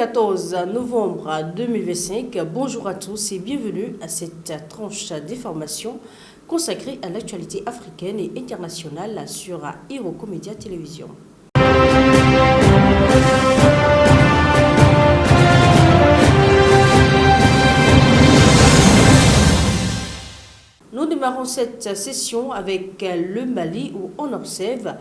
14 novembre 2025, bonjour à tous et bienvenue à cette tranche d'information consacrée à l'actualité africaine et internationale sur Iroko Media Télévision. Nous démarrons cette session avec le Mali où on observe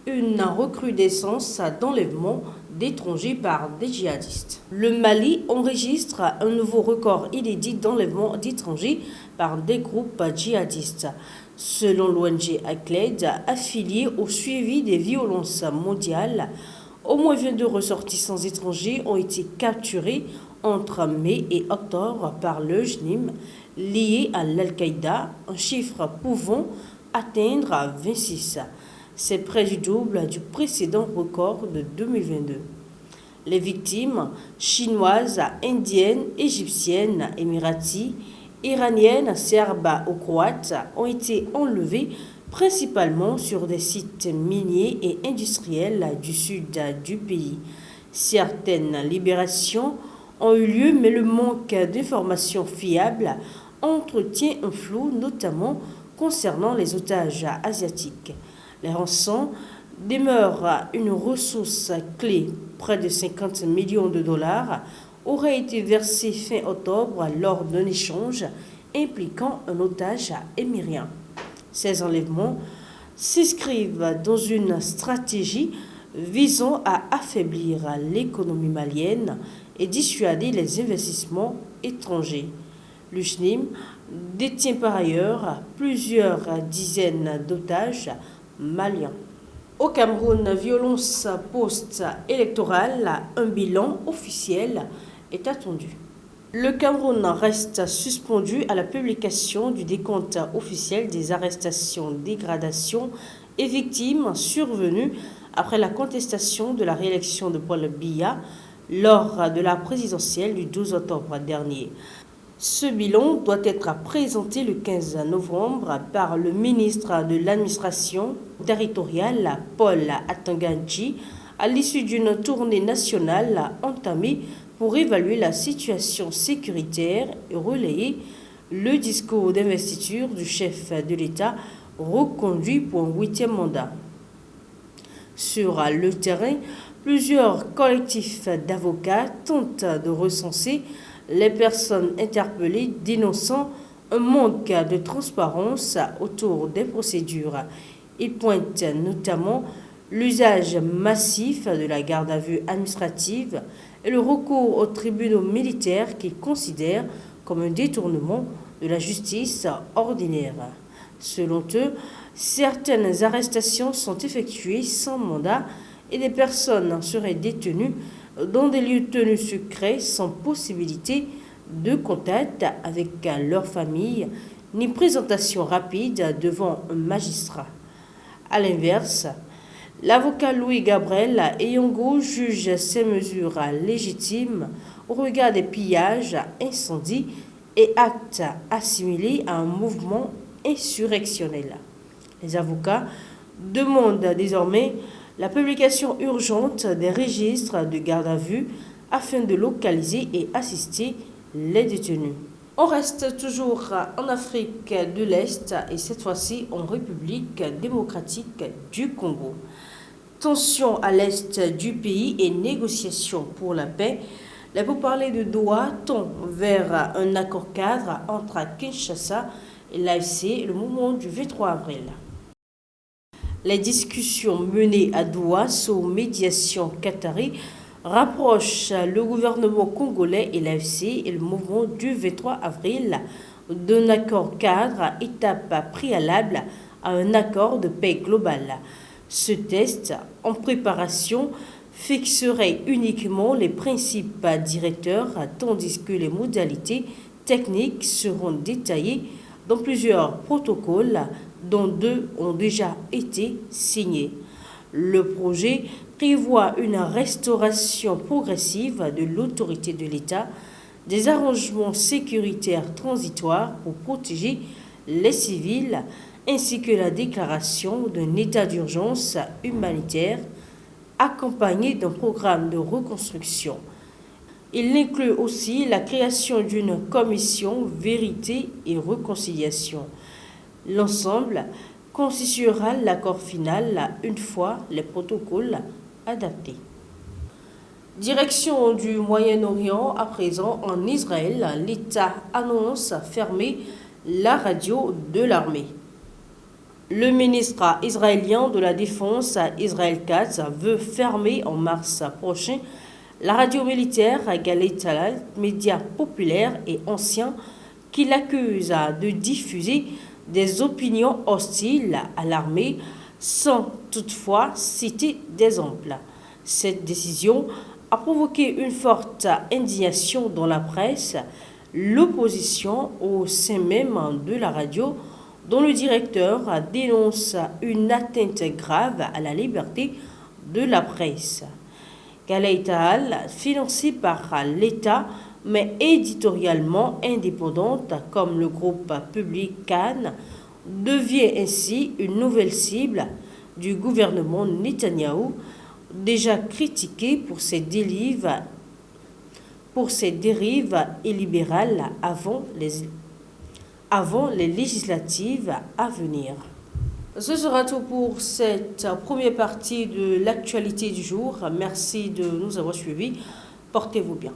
une recrudescence d'enlèvement d'étrangers par des djihadistes. Le Mali enregistre un nouveau record inédit d'enlèvement d'étrangers par des groupes djihadistes. Selon l'ONG ACLED, affiliée au suivi des violences mondiales, au moins 22 ressortissants étrangers ont été capturés entre mai et octobre par le JNIM lié à l'Al-Qaïda, un chiffre pouvant atteindre 26. C'est près du double du précédent record de 2022. Les victimes chinoises, indiennes, égyptiennes, émiraties, iraniennes, serbes ou croates ont été enlevées principalement sur des sites miniers et industriels du sud du pays. Certaines libérations ont eu lieu, mais le manque d'informations fiables entretient un flou, notamment concernant les otages asiatiques. Les rançons demeurent une ressource clé. Près de 50 millions de dollars auraient été versés fin octobre lors d'un échange impliquant un otage émirien. Ces enlèvements s'inscrivent dans une stratégie visant à affaiblir l'économie malienne et dissuader les investissements étrangers. Le JNIM détient par ailleurs plusieurs dizaines d'otages maliens. Au Cameroun, violence post-électorale, un bilan officiel est attendu. Le Cameroun reste suspendu à la publication du décompte officiel des arrestations, dégradations et victimes survenues après la contestation de la réélection de Paul Biya lors de la présidentielle du 12 octobre dernier. Ce bilan doit être présenté le 15 novembre par le ministre de l'administration territoriale, Paul Atangandji, à l'issue d'une tournée nationale entamée pour évaluer la situation sécuritaire et relayer le discours d'investiture du chef de l'État reconduit pour un 8e mandat. Sur le terrain, plusieurs collectifs d'avocats tentent de recenser les personnes interpellées, dénonçant un manque de transparence autour des procédures. Ils pointent notamment l'usage massif de la garde à vue administrative et le recours aux tribunaux militaires qu'ils considèrent comme un détournement de la justice ordinaire. Selon eux, certaines arrestations sont effectuées sans mandat et des personnes seraient détenues dans des lieux tenus secrets sans possibilité de contact avec leur famille ni présentation rapide devant un magistrat. A l'inverse, l'avocat Louis Gabriel Eyongo juge ces mesures légitimes au regard des pillages, incendies et actes assimilés à un mouvement insurrectionnel. Les avocats demandent désormais la publication urgente des registres de garde à vue afin de localiser et assister les détenus. On reste toujours en Afrique de l'Est et cette fois-ci en République démocratique du Congo. Tension à l'est du pays et négociations pour la paix. Les pourparlers de Doha tendent vers un accord cadre entre Kinshasa et l'AFC le moment du 23 avril. Les discussions menées à Doha sous médiation qatari rapprochent le gouvernement congolais et l'AFC et le mouvement du 23 avril d'un accord cadre, étape préalable à un accord de paix global. Ce test en préparation fixerait uniquement les principes directeurs tandis que les modalités techniques seront détaillées dans plusieurs protocoles dont 2 ont déjà été signés. Le projet prévoit une restauration progressive de l'autorité de l'État, des arrangements sécuritaires transitoires pour protéger les civils, ainsi que la déclaration d'un état d'urgence humanitaire accompagné d'un programme de reconstruction. Il inclut aussi la création d'une commission vérité et réconciliation. L'ensemble constituera l'accord final une fois les protocoles adaptés. Direction du Moyen-Orient, à présent en Israël, l'État annonce fermer la radio de l'armée. Le ministre israélien de la Défense, Israël Katz, veut fermer en mars prochain la radio militaire Galei Tzahal, média populaire et ancien, qui l'accuse de diffuser des opinions hostiles à l'armée sans toutefois citer d'exemples. Cette décision a provoqué une forte indignation dans la presse, l'opposition au sein même de la radio, dont le directeur dénonce une atteinte grave à la liberté de la presse. Galei Tzahal, financée par l'État, mais éditorialement indépendante comme le groupe public Cannes, devient ainsi une nouvelle cible du gouvernement Netanyahou, déjà critiqué pour ses dérives illibérales avant les législatives à venir. Ce sera tout pour cette première partie de l'actualité du jour. Merci de nous avoir suivis. Portez-vous bien.